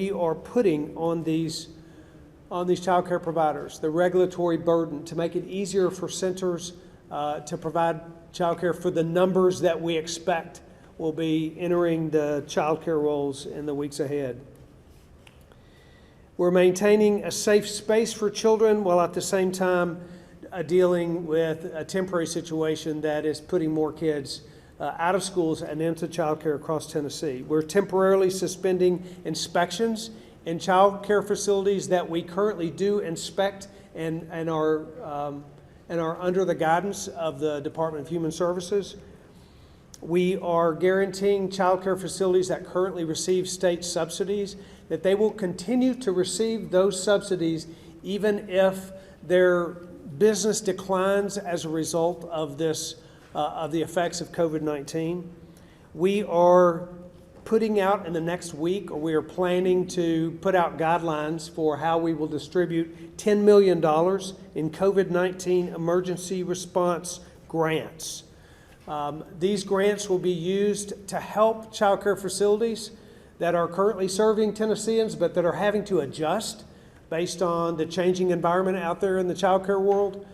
we are putting on these child care providers, the regulatory burden to make it easier for centers to provide child care for the numbers that we expect will be entering the child care rolls in the weeks ahead. We're maintaining a safe space for children while at the same time dealing with a temporary situation that is putting more kids out of schools and into child care across Tennessee. We're temporarily suspending inspections in child care facilities that we currently do inspect and are under the guidance of the Department of Human Services. We are guaranteeing child care facilities that currently receive state subsidies that they will continue to receive those subsidies even if their business declines as a result of this, of the effects of COVID-19. We are putting out in the next week, or we are planning to put out guidelines for how we will distribute $10 million in COVID-19 emergency response grants. These grants will be used to help child care facilities that are currently serving Tennesseans but that are having to adjust based on the changing environment out there in the child care world.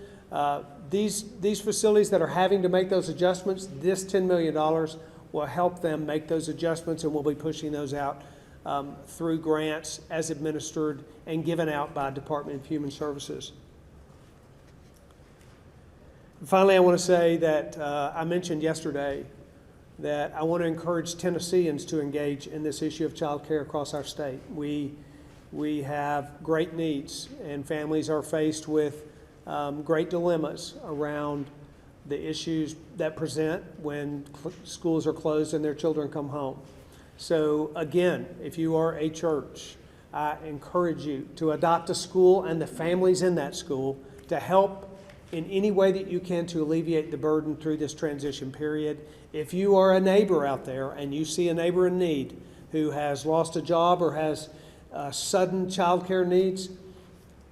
These facilities that are having to make those adjustments, this $10 million will help them make those adjustments, and we'll be pushing those out through grants as administered and given out by Department of Human Services. Finally, I want to say that I mentioned yesterday that I want to encourage Tennesseans to engage in this issue of child care across our state. We have great needs, and families are faced with great dilemmas around the issues that present when schools are closed and their children come home. So again, if you are a church, I encourage you to adopt a school and the families in that school to help in any way that you can to alleviate the burden through this transition period. If you are a neighbor out there and you see a neighbor in need who has lost a job or has sudden child care needs,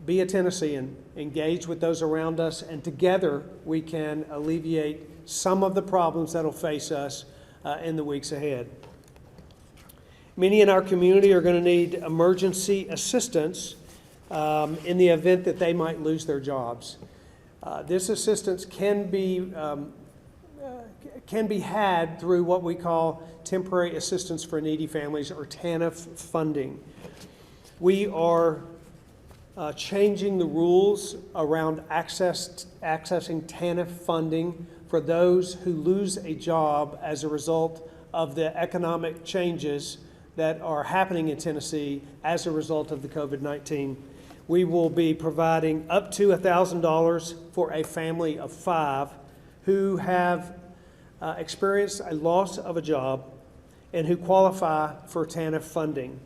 be a Tennessean, engage with those around us, and together we can alleviate some of the problems that will face us in the weeks ahead. Many in our community are going to need emergency assistance in the event that they might lose their jobs. This assistance can be had through what we call Temporary Assistance for Needy Families, or TANF funding. We are changing the rules around accessing TANF funding for those who lose a job as a result of the economic changes that are happening in Tennessee as a result of the COVID-19. We will be providing up to $1,000 for a family of 5 who have experienced a loss of a job and who qualify for TANF funding.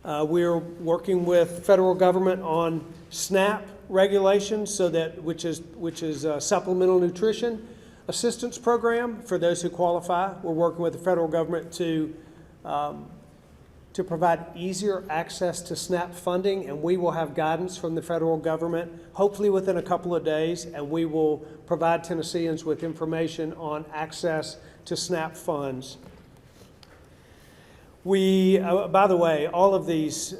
We're working with federal government on SNAP regulations, so that which is a supplemental nutrition assistance program for those who qualify. We're working with the federal government to provide easier access to SNAP funding, and we will have guidance from the federal government hopefully within a couple of days, and we will provide Tennesseans with information on access to SNAP funds. We, by the way, all of these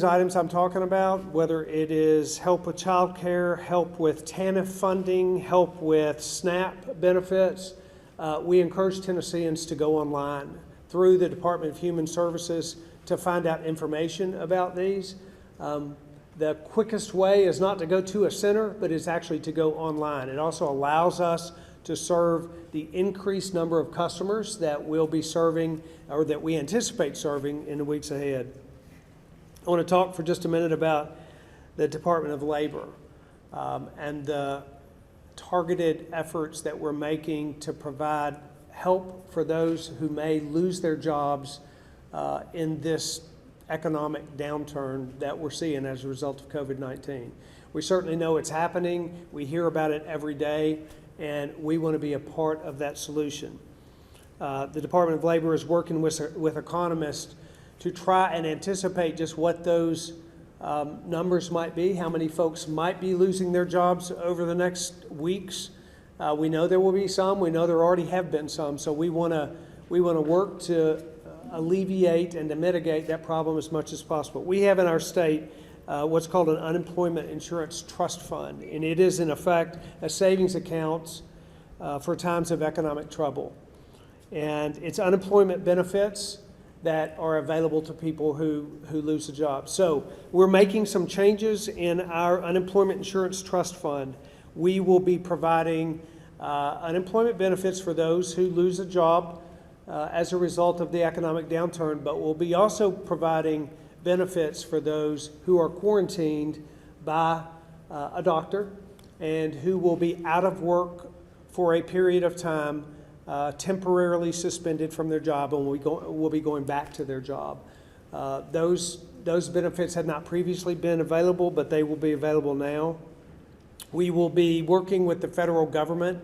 items I'm talking about, whether it is help with child care, help with TANF funding, help with SNAP benefits, we encourage Tennesseans to go online through the Department of Human Services to find out information about these. The quickest way is not to go to a center, but it's actually to go online. It also allows us to serve the increased number of customers that we'll be serving, or that we anticipate serving in the weeks ahead. I want to talk for just a minute about the Department of Labor and the targeted efforts that we're making to provide help for those who may lose their jobs in this economic downturn that we're seeing as a result of COVID-19. We certainly know it's happening. We hear about it every day, and we want to be a part of that solution. The Department of Labor is working with economists to try and anticipate just what those numbers might be, how many folks might be losing their jobs over the next weeks. We know there will be some. We know there already have been some. So we want to work to alleviate and to mitigate that problem as much as possible. We have in our state what's called an unemployment insurance trust fund, and it is in effect a savings account for times of economic trouble. And it's unemployment benefits that are available to people who lose a job. So we're making some changes in our unemployment insurance trust fund. We will be providing unemployment benefits for those who lose a job as a result of the economic downturn, but we'll be also providing benefits for those who are quarantined by a doctor and who will be out of work for a period of time, temporarily suspended from their job, and will be going back to their job. Those benefits had not previously been available, but they will be available now. We will be working with the federal government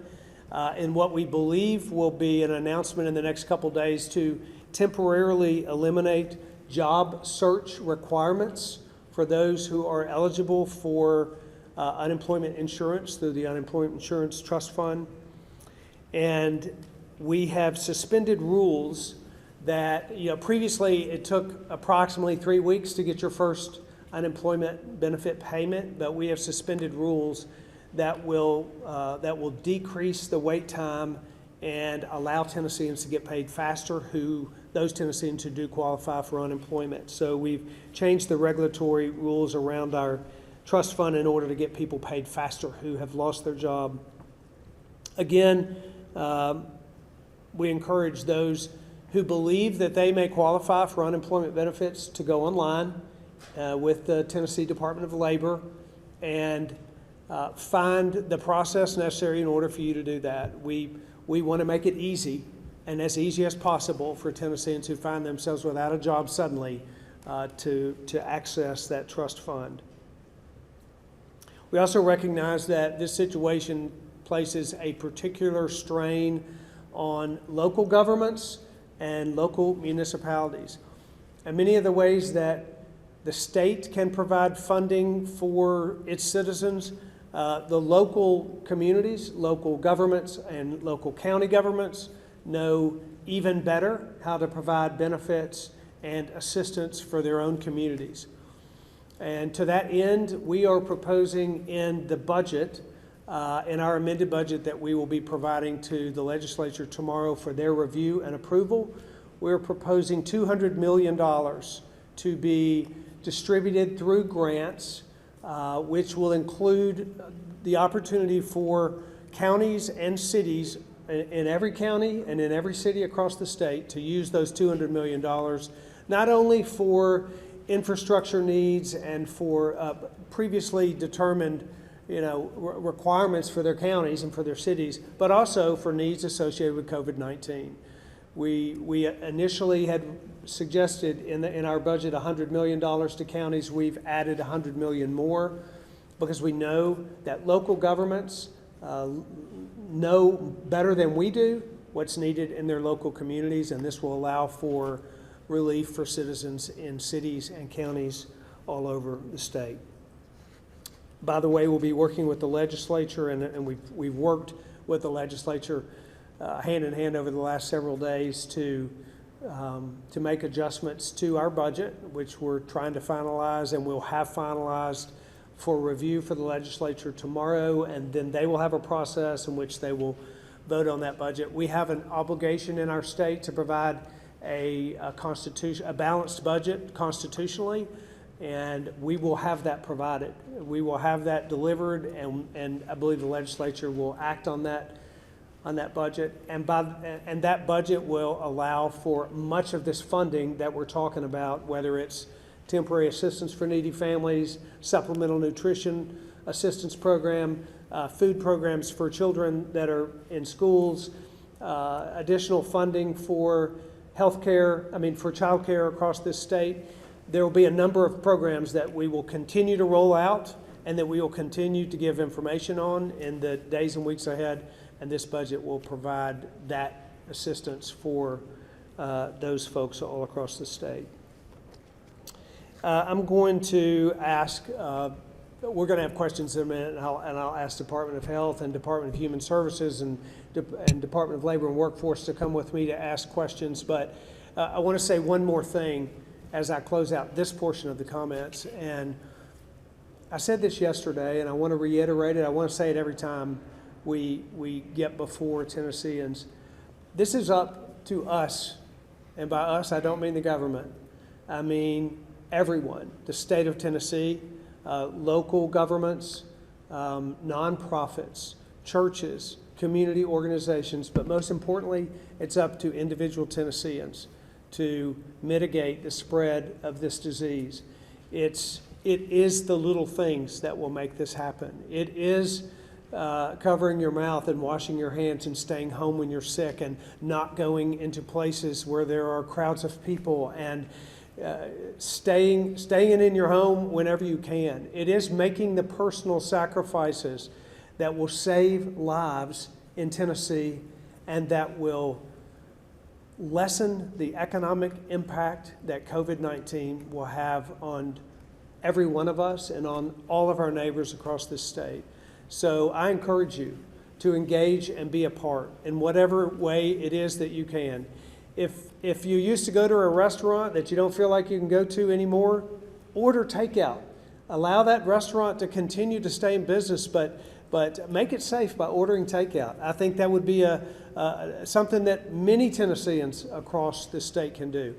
in what we believe will be an announcement in the next couple days to temporarily eliminate job search requirements for those who are eligible for unemployment insurance through the Unemployment Insurance Trust Fund. And we have suspended rules that, previously it took approximately 3 weeks to get your first unemployment benefit payment, but we have suspended rules that will decrease the wait time and allow Tennesseans to get paid faster, those Tennesseans who do qualify for unemployment. So we've changed the regulatory rules around our trust fund in order to get people paid faster who have lost their job. Again, we encourage those who believe that they may qualify for unemployment benefits to go online with the Tennessee Department of Labor and find the process necessary in order for you to do that. We want to make it easy and as easy as possible for Tennesseans who find themselves without a job suddenly to access that trust fund. We also recognize that this situation places a particular strain on local governments and local municipalities. And many of the ways that the state can provide funding for its citizens, the local communities, local governments, and local county governments know even better how to provide benefits and assistance for their own communities. And to that end, we are proposing in the budget, in our amended budget that we will be providing to the legislature tomorrow for their review and approval, we're proposing $200 million to be distributed through grants, which will include the opportunity for counties and cities in every county and in every city across the state to use those $200 million, not only for infrastructure needs and for previously determined requirements for their counties and for their cities, but also for needs associated with COVID-19. We initially had suggested in our budget $100 million to counties. We've added $100 million more because we know that local governments know better than we do what's needed in their local communities, and this will allow for relief for citizens in cities and counties all over the state. By the way, we'll be working with the legislature, and we've worked with the legislature hand in hand over the last several days to make adjustments to our budget, which we're trying to finalize and we'll have finalized for review for the legislature tomorrow, and then they will have a process in which they will vote on that budget. We have an obligation in our state to provide a balanced budget constitutionally, and we will have that provided. We will have that delivered, and I believe the legislature will act on that budget, and that budget will allow for much of this funding that we're talking about, whether it's temporary assistance for needy families, supplemental nutrition assistance program, food programs for children that are in schools, additional funding for for child care across this state. There will be a number of programs that we will continue to roll out and that we will continue to give information on in the days and weeks ahead, and this budget will provide that assistance for those folks all across the state. I'm going to ask, we're going to have questions in a minute, and I'll ask Department of Health and Department of Human Services and Department of Labor and Workforce to come with me to ask questions, but I want to say one more thing as I close out this portion of the comments. And I said this yesterday, and I want to reiterate it. I want to say it every time we get before Tennesseans. This is up to us, and by us, I don't mean the government. I mean everyone, the state of Tennessee, local governments, nonprofits, churches, community organizations, but most importantly, it's up to individual Tennesseans to mitigate the spread of this disease. It is the little things that will make this happen. It is covering your mouth and washing your hands and staying home when you're sick and not going into places where there are crowds of people and staying in your home whenever you can. It is making the personal sacrifices that will save lives in Tennessee and that will lessen the economic impact that COVID-19 will have on every one of us and on all of our neighbors across this state. So I encourage you to engage and be a part in whatever way it is that you can. If you used to go to a restaurant that you don't feel like you can go to anymore, order takeout. Allow that restaurant to continue to stay in business, but make it safe by ordering takeout. I think that would be something that many Tennesseans across the state can do.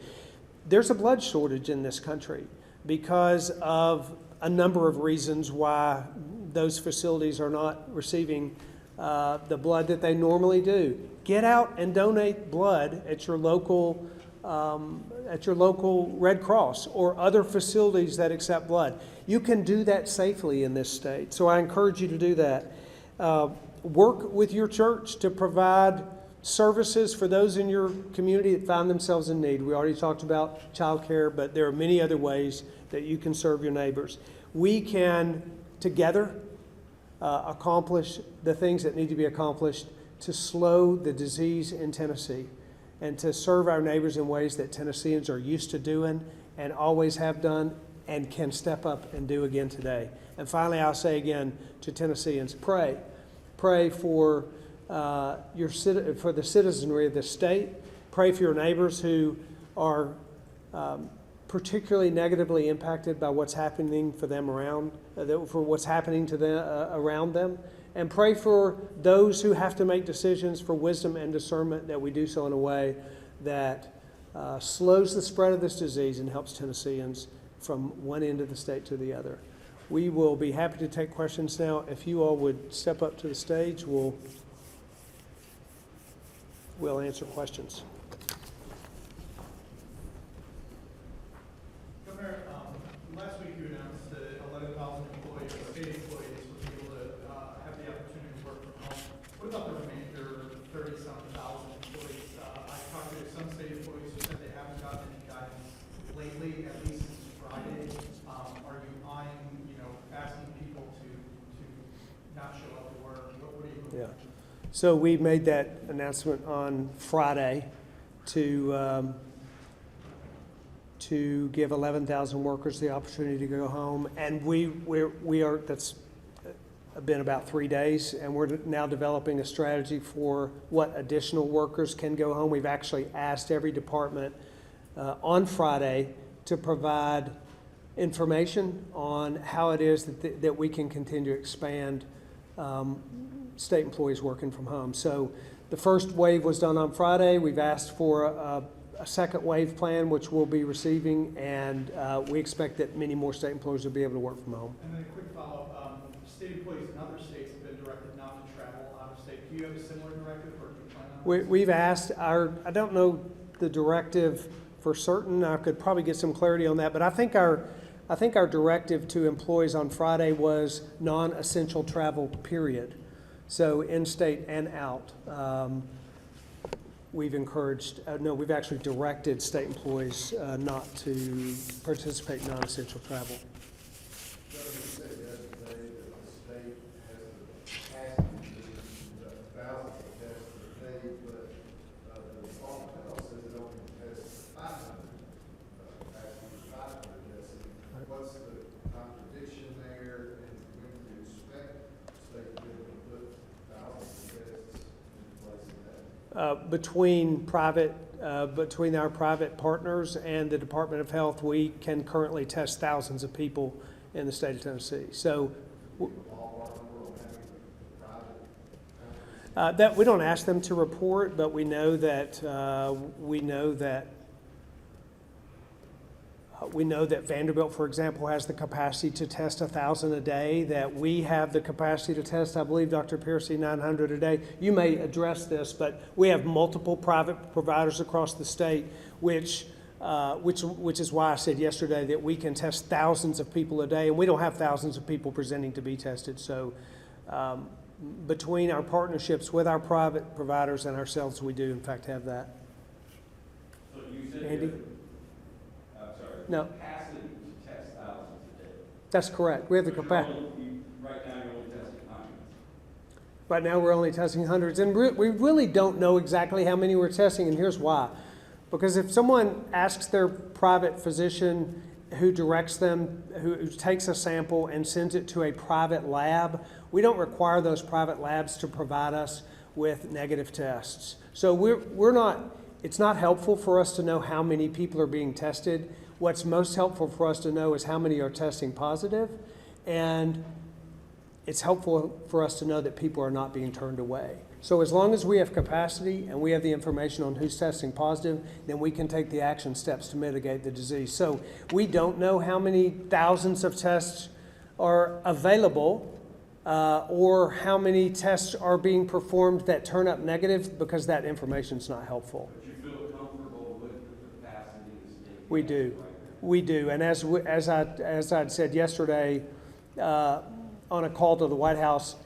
There's a blood shortage in this country because of a number of reasons why those facilities are not receiving the blood that they normally do. Get out and donate blood at your local Red Cross or other facilities that accept blood. You can do that safely in this state, so I encourage you to do that. Work with your church to provide services for those in your community that find themselves in need. We already talked about childcare, but there are many other ways that you can serve your neighbors. We can together accomplish the things that need to be accomplished to slow the disease in Tennessee and to serve our neighbors in ways that Tennesseans are used to doing and always have done and can step up and do again today. And finally, I'll say again to Tennesseans, pray. Pray for for the citizenry of the state. Pray for your neighbors who are particularly negatively impacted by what's happening for them for what's happening to them around them. And pray for those who have to make decisions for wisdom and discernment, that we do so in a way that slows the spread of this disease and helps Tennesseans from one end of the state to the other. We will be happy to take questions now. If you all would step up to the stage, we'll answer questions. Governor, last week you announced that 11,000 employees, state employees, would be able to have the opportunity to work from home. What about the remainder 30-something thousand employees? I talked to some state employees who said they haven't gotten any guidance lately, at least since Friday. Are you eyeing, asking people to not show up to work? What are you looking at? So we made that announcement on Friday to give 11,000 workers the opportunity to go home, and we are. That's been about 3 days, and we're now developing a strategy for what additional workers can go home. We've actually asked every department on Friday to provide information on how it is that we can continue to expand state employees working from home. So the first wave was done on Friday. We've asked for a second wave plan, which we'll be receiving, and we expect that many more state employees will be able to work from home. And then a quick follow-up. State employees in other states have been directed not to travel out of state. Do you have a similar directive, or do you plan on? We've asked I don't know the directive for certain. I could probably get some clarity on that, but I think our directive to employees on Friday was non-essential travel, period. So in-state and out. We've actually directed state employees not to participate in non-essential travel. What's the contradiction there, and when do you expect state to be able to put thousands of tests in place in that? Between private between our private partners and the Department of Health, we can currently test thousands of people in the state of Tennessee. So that we don't ask them to report, but we know that Vanderbilt, for example, has the capacity to test 1,000 a day, that we have the capacity to test, I believe, Dr. Piercy, 900 a day. You may address this, but we have multiple private providers across the state, which is why I said yesterday that we can test thousands of people a day, and we don't have thousands of people presenting to be tested. So between our partnerships with our private providers and ourselves, we do in fact have that. So you said Andy? No. Capacity to test thousands a day. That's correct. We have the capacity. Right now you're only testing hundreds. Right now we're only testing hundreds, and we really don't know exactly how many we're testing, and here's why. Because if someone asks their private physician who directs them, who takes a sample and sends it to a private lab, we don't require those private labs to provide us with negative tests. So it's not helpful for us to know how many people are being tested. What's most helpful for us to know is how many are testing positive, and it's helpful for us to know that people are not being turned away. So as long as we have capacity and we have the information on who's testing positive, then we can take the action steps to mitigate the disease. So we don't know how many thousands of tests are available or how many tests are being performed that turn up negative, because that information is not helpful. But you feel comfortable with the capacity of the state? We do. We do, and as I'd said yesterday on a call to the White House,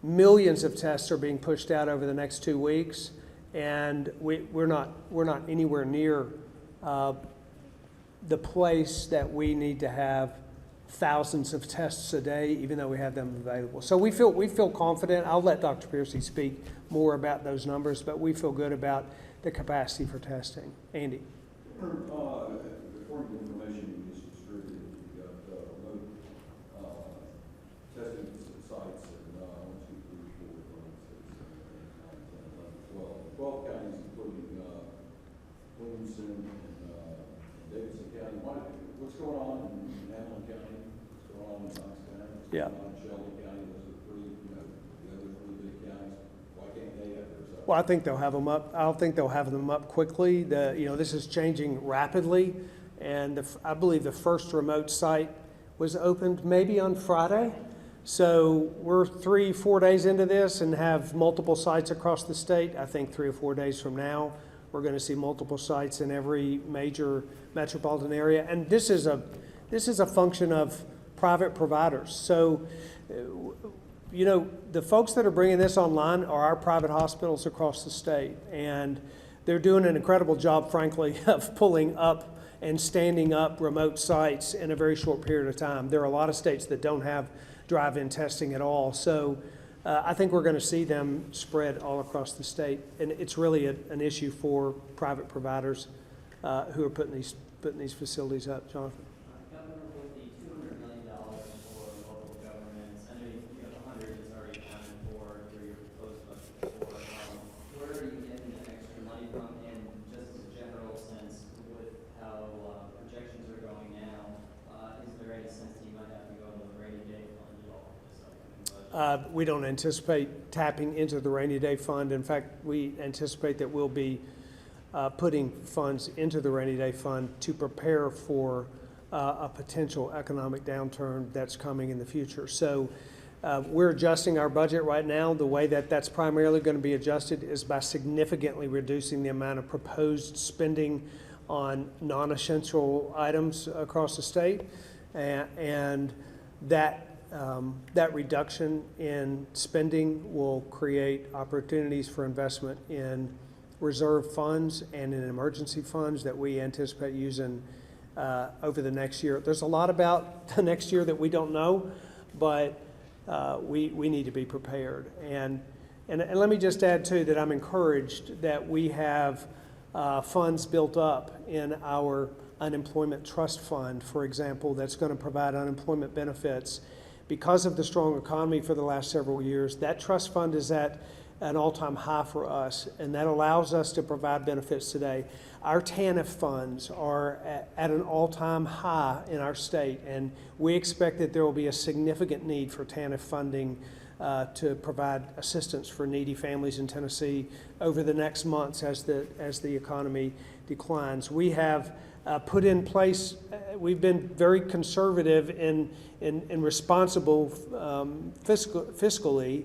millions of tests are being pushed out over the next 2 weeks, and we're not anywhere near the place that we need to have thousands of tests a day, even though we have them available. So we feel confident. I'll let Dr. Piercy speak more about those numbers, but we feel good about the capacity for testing. Andy. According to the information you just distributed, you got remote testing sites in 1, 2, 3, 4, 5, 6, 7, 8, 9, 10, 11, 12 counties, including Williamson and Davidson County. What's going on in Hamlin County? What's going on in Knox County? What's going on in Shelby County? Those are the other 3 big counties. Why can't they have their sites? Well, I think they'll have them up. I don't think they'll have them up quickly. This is changing rapidly, and I believe the first remote site was opened maybe on Friday. So we're 3-4 days into this and have multiple sites across the state. I think 3 or 4 days from now, we're going to see multiple sites in every major metropolitan area, and this is a function of private providers. So, the folks that are bringing this online are our private hospitals across the state, and they're doing an incredible job, frankly, of pulling up and standing up remote sites in a very short period of time. There are a lot of states that don't have drive-in testing at all, so I think we're going to see them spread all across the state, and it's really an issue for private providers who are putting these facilities up. Jonathan. Governor, with the $200 million for local governments, I know you have 100 is already accounted for through your proposed budget before. Where are you getting the extra money from? And just as a general sense, with how projections are going now, is there any sense that you might have to go to the rainy day fund at all this upcoming budget? We don't anticipate tapping into the rainy day fund. In fact, we anticipate that we'll be putting funds into the rainy day fund to prepare for a potential economic downturn that's coming in the future. So we're adjusting our budget right now. The way that that's primarily going to be adjusted is by significantly reducing the amount of proposed spending on non-essential items across the state, and that reduction in spending will create opportunities for investment in reserve funds and in emergency funds that we anticipate using over the next year. There's a lot about the next year that we don't know, but we need to be prepared. And let me just add too that I'm encouraged that we have funds built up in our unemployment trust fund, for example, that's going to provide unemployment benefits. Because of the strong economy for the last several years, that trust fund is at an all-time high for us, and that allows us to provide benefits today. Our TANF funds are at an all-time high in our state, and we expect that there will be a significant need for TANF funding to provide assistance for needy families in Tennessee over the next months as the economy declines. We have put in place, we've been very conservative and responsible fiscally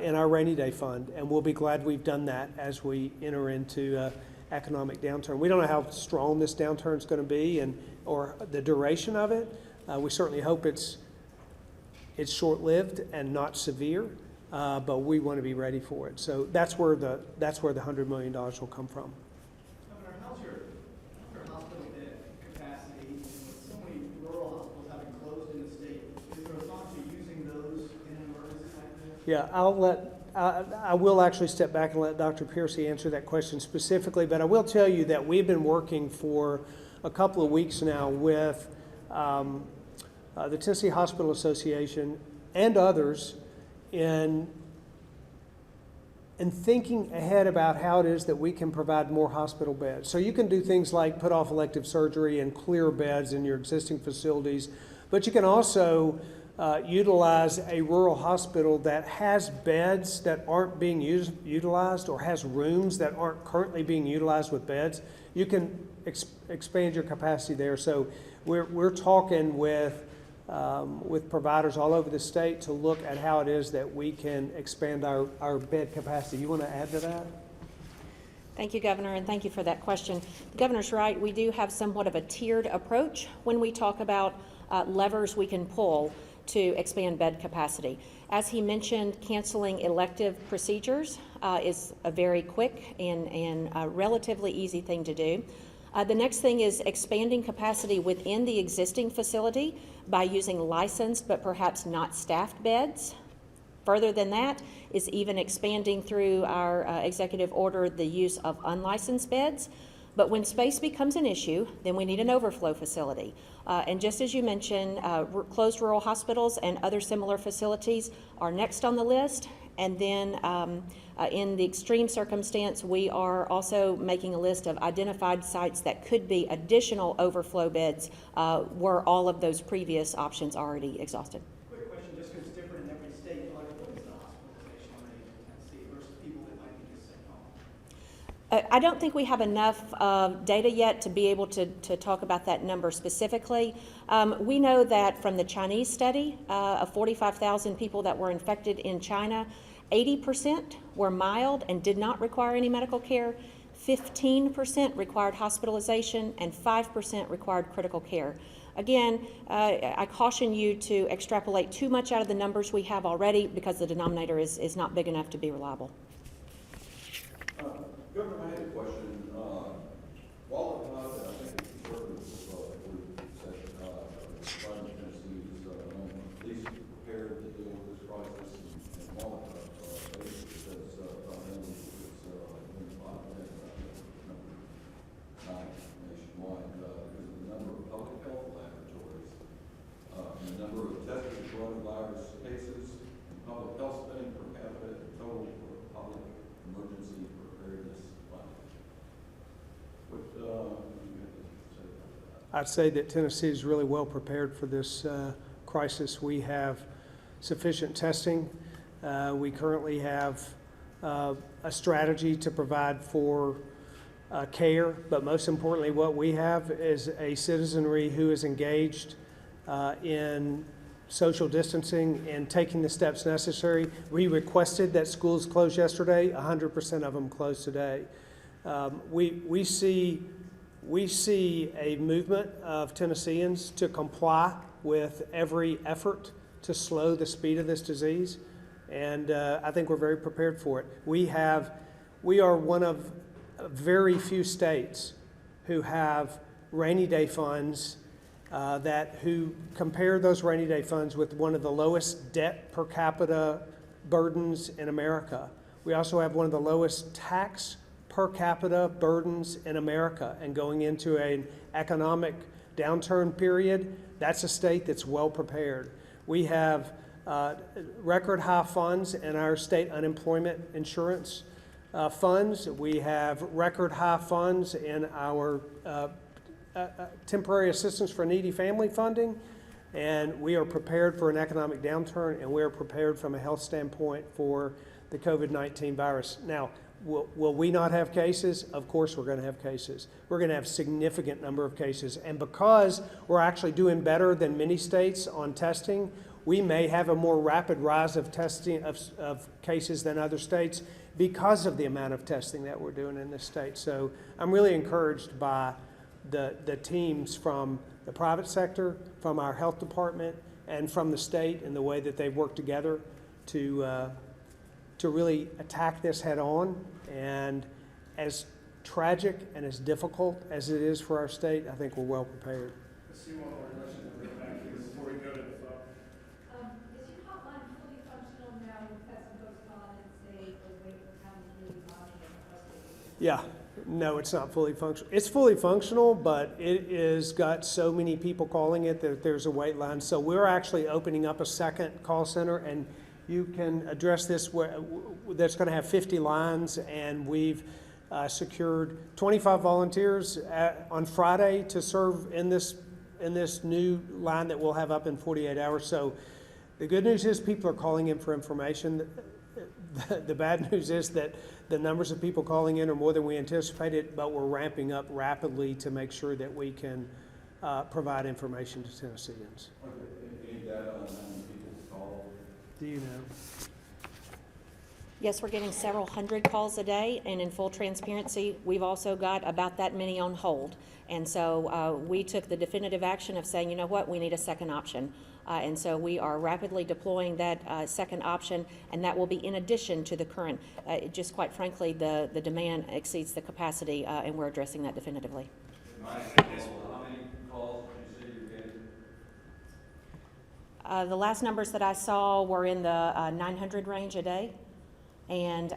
in our rainy day fund, and we'll be glad we've done that as we enter into economic downturn. We don't know how strong this downturn is going to be or the duration of it. We certainly hope it's short-lived and not severe, but we want to be ready for it. So that's where the $100 million will come from. Governor, how's your hospital bed capacity? With so many rural hospitals having closed in the state, is there a thought to using those in an emergency like this? Yeah, I will actually step back and let Dr. Piercy answer that question specifically, but I will tell you that we've been working for a couple of weeks now with the Tennessee Hospital Association and others in thinking ahead about how it is that we can provide more hospital beds. So you can do things like put off elective surgery and clear beds in your existing facilities, but you can also utilize a rural hospital that has beds that aren't being utilized or has rooms that aren't currently being utilized with beds. You can expand your capacity there. So we're talking with providers all over the state to look at how it is that we can expand our bed capacity. You want to add to that? Thank you, Governor, and thank you for that question. The Governor's right. We do have somewhat of a tiered approach when we talk about levers we can pull to expand bed capacity. As he mentioned, canceling elective procedures is a very quick and relatively easy thing to do. The next thing is expanding capacity within the existing facility by using licensed but perhaps not staffed beds. Further than that is even expanding through our executive order the use of unlicensed beds. But when space becomes an issue, then we need an overflow facility. And just as you mentioned, closed rural hospitals and other similar facilities are next on the list. And then in the extreme circumstance, we are also making a list of identified sites that could be additional overflow beds were all of those previous options already exhausted. Quick question, just because it's different in every state, like what is the hospitalization rate in Tennessee versus people that might be just sent home? I don't think we have enough data yet to be able to talk about that number specifically. We know that from the Chinese study of 45,000 people that were infected in China, 80% were mild and did not require any medical care, 15% required hospitalization, and 5% required critical care. Again, I caution you to extrapolate too much out of the numbers we have already because the denominator is not big enough to be reliable. Governor, I had a question. While I think it's conservative group said Environment Tennessee is at least prepared to deal with this crisis and while basically says fundamentally it's number 5 number 9 nationwide because of the number of public health laboratories and the number of tested coronavirus cases and public health spending per capita and total public emergency preparedness fund. What do you have to say about that? I'd say that Tennessee is really well prepared for this crisis. We have sufficient testing. We currently have a strategy to provide for care, but most importantly, what we have is a citizenry who is engaged in social distancing and taking the steps necessary. We requested that schools close yesterday. 100% of them closed today. We see a movement of Tennesseans to comply with every effort to slow the speed of this disease, and I think we're very prepared for it. We are one of very few states who have rainy day funds who compare those rainy day funds with one of the lowest debt per capita burdens in America. We also have one of the lowest tax per capita burdens in America, and going into an economic downturn period, that's a state that's well prepared. We have record high funds in our state unemployment insurance funds. We have record high funds in our temporary assistance for needy family funding, and we are prepared for an economic downturn, and we are prepared from a health standpoint for the COVID-19 virus. Now, will we not have cases? Of course we're going to have cases. We're going to have significant number of cases, and because we're actually doing better than many states on testing, we may have a more rapid rise of testing of cases than other states because of the amount of testing that we're doing in this state. So I'm really encouraged by the teams from the private sector, from our health department, and from the state and the way that they've worked together to really attack this head on. And as tragic and as difficult as it is for our state, I think we're well prepared. Let's see one more question back here before we go to the phone. Is your hotline fully functional now with testing goes on and say the Wake County monitoring? Yeah, no, it's not fully functional. It's fully functional, but it is got so many people calling it that there's a wait line. So we're actually opening up a second call center, and you can address this that's going to have 50 lines, and we've secured 25 volunteers on Friday to serve in this new line that we'll have up in 48 hours. So the good news is people are calling in for information. The bad news is that the numbers of people calling in are more than we anticipated, but we're ramping up rapidly to make sure that we can provide information to Tennesseans. Any data on how many people call? Do you know? Yes, we're getting several hundred calls a day, and in full transparency, we've also got about that many on hold. And so we took the definitive action of saying, you know what, we need a second option. And so we are rapidly deploying that second option, and that will be in addition to the current. Just quite frankly, the demand exceeds the capacity, and we're addressing that definitively. How many calls did you say you're getting? The last numbers that I saw were in the 900 range a day. And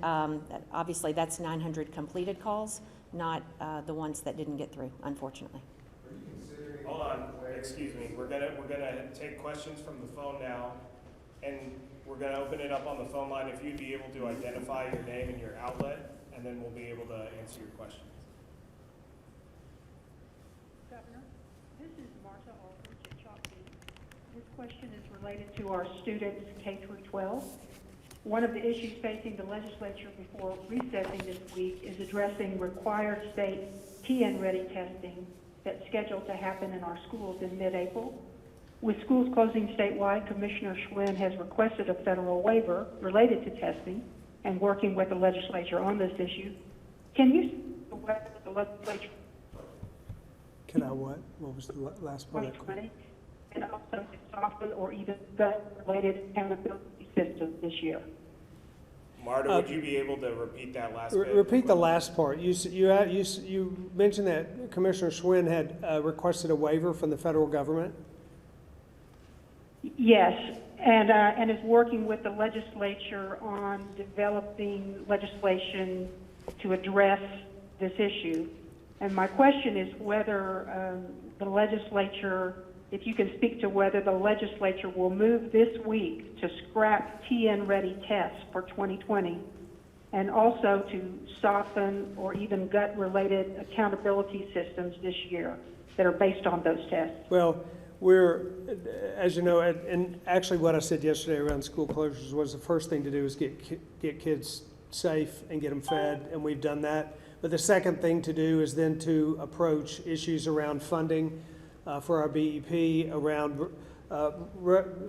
obviously that's 900 completed calls, not the ones that didn't get through, unfortunately. Hold on, excuse me. We're gonna take questions from the phone now, and we're gonna open it up on the phone line. If you'd be able to identify your name and your outlet, and then we'll be able to answer your questions. Governor, this is Martha Aldridge at Chalky. This question is related to our students K through 12. One of the issues facing the legislature before recessing this week is addressing required state TN-ready testing that's scheduled to happen in our schools in mid-April. With schools closing statewide, Commissioner Schwinn has requested a federal waiver related to testing and working with the legislature on this issue. Can you speak to whether the legislature Can I what? What was the last part of that question? and also to soften or even gut-related accountability systems this year? Marta, would you be able to repeat that last bit? Repeat the last part. You mentioned that Commissioner Schwinn had requested a waiver from the federal government. Yes, and is working with the legislature on developing legislation to address this issue. And my question is whether the legislature, if you can speak to whether the legislature will move this week to scrap TN-ready tests for 2020, and also to soften or even gut-related accountability systems this year that are based on those tests. Well, we're, as you know, and actually what I said yesterday around school closures was the first thing to do is get kids safe and get them fed, and we've done that. But the second thing to do is then to approach issues around funding for our BEP, around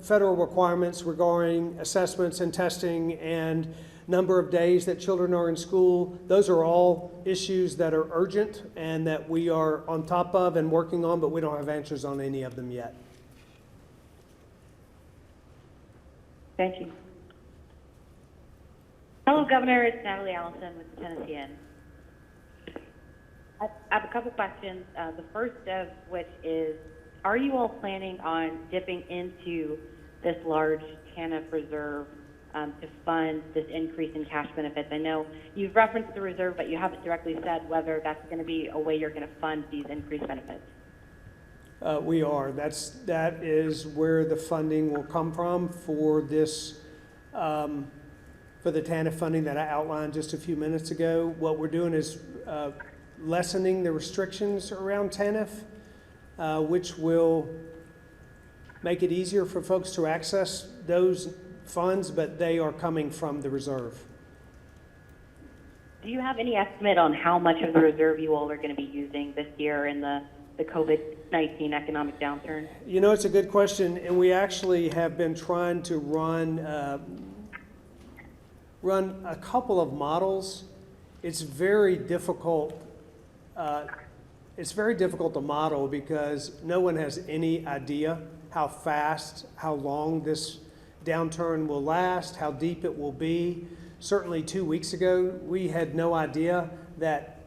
federal requirements regarding assessments and testing and number of days that children are in school. Those are all issues that are urgent and that we are on top of and working on, but we don't have answers on any of them yet. Thank you. Hello, Governor. It's Natalie Allison with the Tennessean. I have a couple questions. The first of which is, are you all planning on dipping into this large TANF reserve to fund this increase in cash benefits? I know you've referenced the reserve, but you haven't directly said whether that's going to be a way you're going to fund these increased benefits. We are. That is where the funding will come from for this, for the TANF funding that I outlined just a few minutes ago. What we're doing is lessening the restrictions around TANF, which will make it easier for folks to access those funds, but they are coming from the reserve. Do you have any estimate on how much of the reserve you all are going to be using this year in the COVID-19 economic downturn? You know, it's a good question, and we actually have been trying to run a couple of models. It's very difficult. It's very difficult to model because no one has any idea how fast, how long this downturn will last, how deep it will be. Certainly 2 weeks ago, we had no idea that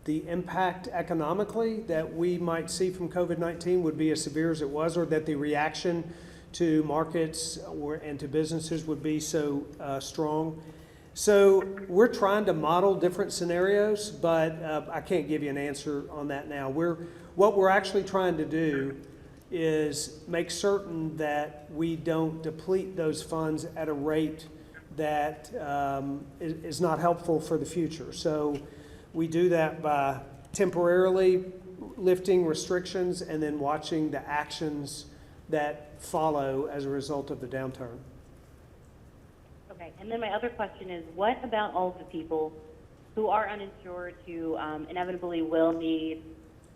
the impact economically that we might see from COVID-19 would be as severe as it was, or that the reaction to markets and to businesses would be so strong. So we're trying to model different scenarios, but I can't give you an answer on that now. What we're actually trying to do is make certain that we don't deplete those funds at a rate that is not helpful for the future. So we do that by temporarily lifting restrictions and then watching the actions that follow as a result of the downturn. Okay, and then my other question is, what about all of the people who are uninsured, who inevitably will need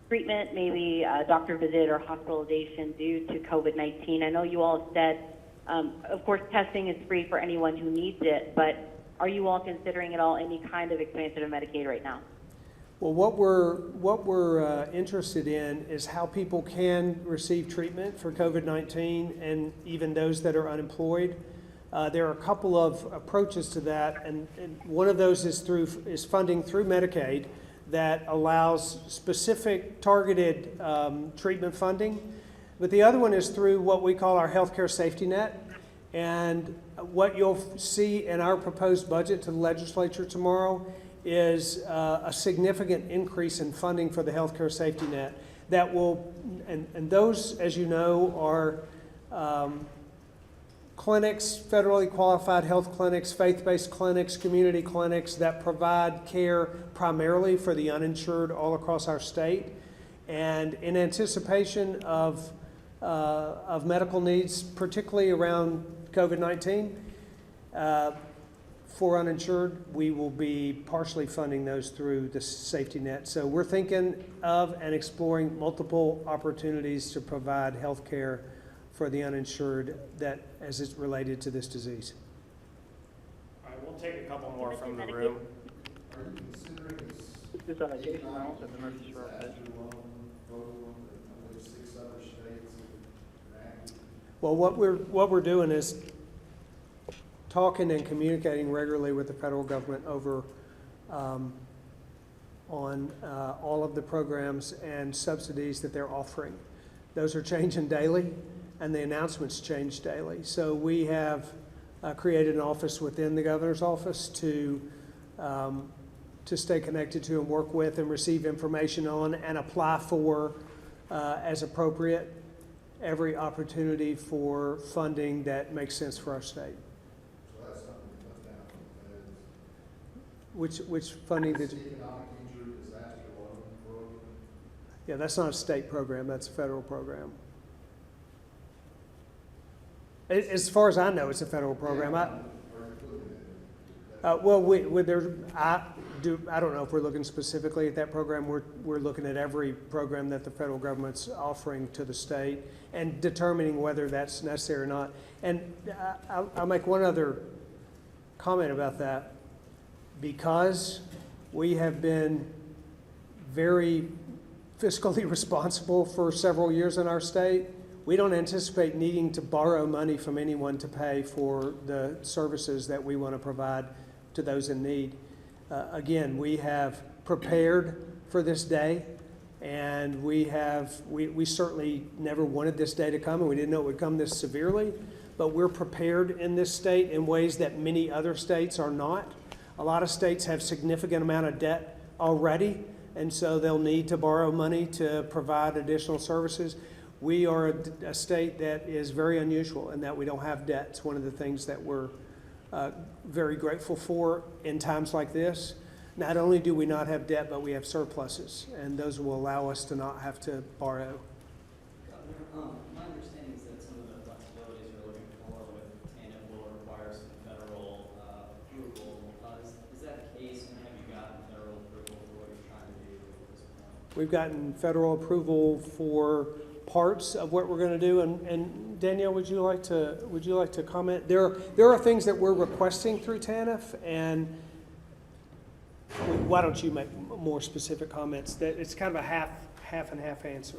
treatment, maybe a doctor visit or hospitalization due to COVID-19? I know you all have said, of course, testing is free for anyone who needs it, but are you all considering at all any kind of expansion of Medicaid right now? Well, what we're interested in is how people can receive treatment for COVID-19 and even those that are unemployed. There are a couple of approaches to that, and one of those is funding through Medicaid that allows specific targeted treatment funding. But the other one is through what we call our healthcare safety net. And what you'll see in our proposed budget to the legislature tomorrow is a significant increase in funding for the healthcare safety net that will, and those, as you know, are clinics, federally qualified health clinics, faith-based clinics, community clinics that provide care primarily for the uninsured all across our state. And in anticipation of medical needs, particularly around COVID-19, for uninsured, we will be partially funding those through the safety net. So we're thinking of and exploring multiple opportunities to provide health care for the uninsured that as it's related to this disease. All right, we'll take a couple more from the room. Are you considering this? This is Jason Reynolds at the Emergency Services. Well, what we're doing is talking and communicating regularly with the federal government over on all of the programs and subsidies that they're offering. Those are changing daily, and the announcements change daily. So we have created an office within the governor's office to stay connected to and work with and receive information on and apply for, as appropriate, every opportunity for funding that makes sense for our state. So that's something that comes down from the feds. Which funding did you? Economic injury disaster loan program. Yeah, that's not a state program, that's a federal program. As far as I know, it's a federal program. I don't know if we're looking specifically at that program. We're looking at every program that the federal government's offering to the state and determining whether that's necessary or not. And I'll make one other comment about that. Because we have been very fiscally responsible for several years in our state, we don't anticipate needing to borrow money from anyone to pay for the services that we want to provide to those in need. Again, we have prepared for this day, and we certainly never wanted this day to come, and we didn't know it would come this severely, but we're prepared in this state in ways that many other states are not. A lot of states have significant amount of debt already and so they'll need to borrow money to provide additional services. We are a state that is very unusual in that we don't have debt. It's one of the things that we're very grateful for in times like this. Not only do we not have debt, but we have surpluses, and those will allow us to not have to borrow. Governor, my understanding is that some of the flexibilities you're looking for with TANF will require some federal approval. Is that the case, and have you gotten federal approval for what you're trying to do at this point? We've gotten federal approval for parts of what we're going to do, and Danielle, would you like to comment? There are things that we're requesting through TANF, and why don't you make more specific comments? That it's kind of a half and half answer.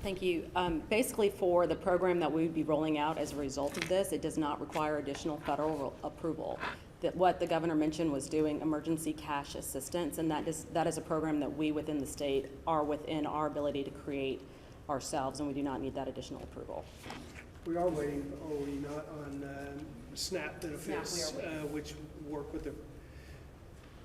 Thank you. Basically, for the program that we would be rolling out as a result of this, it does not require additional federal approval. That what the governor mentioned was doing emergency cash assistance, and that is a program that we within the state are within our ability to create ourselves, and we do not need that additional approval. We are waiting, are we not, on SNAP benefits, SNAP, we are waiting. which work with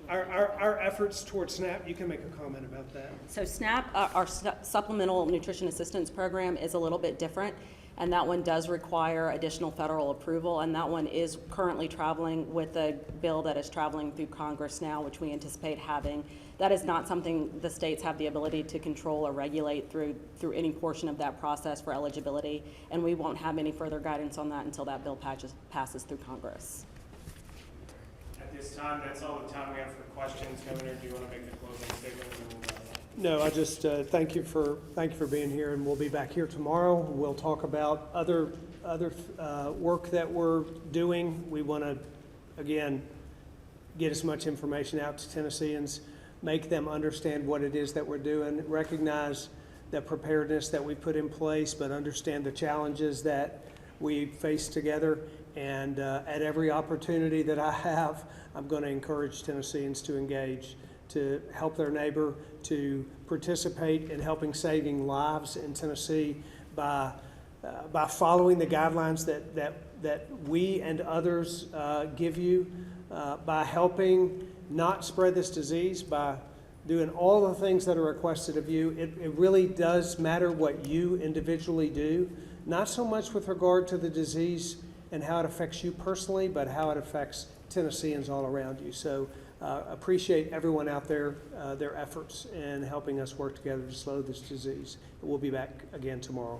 our efforts towards SNAP. You can make a comment about that. So SNAP, our Supplemental Nutrition Assistance Program, is a little bit different, and that one does require additional federal approval, and that one is currently traveling with a bill that is traveling through Congress now, which we anticipate having. That is not something the states have the ability to control or regulate through any portion of that process for eligibility, and we won't have any further guidance on that until that bill passes through Congress. At this time, that's all the time we have for questions. Governor, do you want to make the closing statement? No, I just thank you for being here, and we'll be back here tomorrow. We'll talk about other work that we're doing. We want to, again, get as much information out to Tennesseans, make them understand what it is that we're doing, recognize the preparedness that we put in place, but understand the challenges that we face together. And at every opportunity that I have, I'm going to encourage Tennesseans to engage, to help their neighbor, to participate in helping saving lives in Tennessee by following the guidelines that we and others give you, by helping not spread this disease, by doing all the things that are requested of you. It really does matter what you individually do, not so much with regard to the disease and how it affects you personally, but how it affects Tennesseans all around you. So appreciate everyone out there, their efforts in helping us work together to slow this disease. We'll be back again tomorrow.